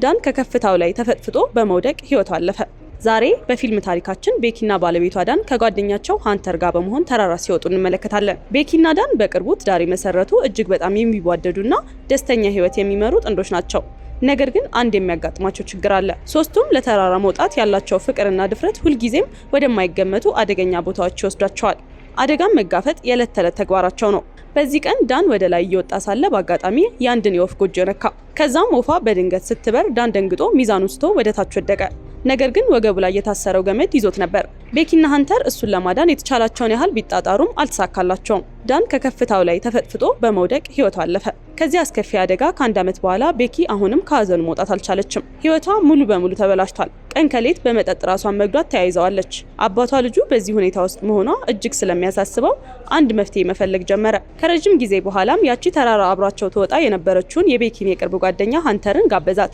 ዳን ከከፍታው ላይ ተፈጥፍጦ በመውደቅ ህይወቱ አለፈ። ዛሬ በፊልም ታሪካችን ቤኪና ባለቤቷ ዳን ከጓደኛቸው ሃንተር ጋር በመሆን ተራራ ሲወጡ እንመለከታለን። ቤኪና ዳን በቅርቡ ትዳር የመሰረቱ እጅግ በጣም የሚዋደዱና ደስተኛ ህይወት የሚመሩ ጥንዶች ናቸው። ነገር ግን አንድ የሚያጋጥማቸው ችግር አለ። ሶስቱም ለተራራ መውጣት ያላቸው ፍቅርና ድፍረት ሁልጊዜም ወደማይገመቱ አደገኛ ቦታዎች ይወስዷቸዋል። አደጋም መጋፈጥ የዕለት ተዕለት ተግባራቸው ነው። በዚህ ቀን ዳን ወደ ላይ እየወጣ ሳለ በአጋጣሚ የአንድን የወፍ ጎጆ ነካ። ከዛም ወፏ በድንገት ስትበር ዳን ደንግጦ ሚዛን ውስቶ ወደ ታች ወደቀ። ነገር ግን ወገቡ ላይ የታሰረው ገመድ ይዞት ነበር። ቤኪና ሃንተር እሱን ለማዳን የተቻላቸውን ያህል ቢጣጣሩም አልተሳካላቸውም። ዳን ከከፍታው ላይ ተፈጥፍጦ በመውደቅ ህይወቷ አለፈ። ከዚህ አስከፊ አደጋ ከአንድ ዓመት በኋላ ቤኪ አሁንም ከሀዘኑ መውጣት አልቻለችም። ህይወቷ ሙሉ በሙሉ ተበላሽቷል። ቀን ከሌት በመጠጥ ራሷን መግዷት ተያይዘዋለች። አባቷ ልጁ በዚህ ሁኔታ ውስጥ መሆኗ እጅግ ስለሚያሳስበው አንድ መፍትሄ መፈለግ ጀመረ። ከረጅም ጊዜ በኋላም ያቺ ተራራ አብሯቸው ተወጣ የነበረችውን የቤኪን የቅርብ ጓደኛ ሃንተርን ጋበዛት።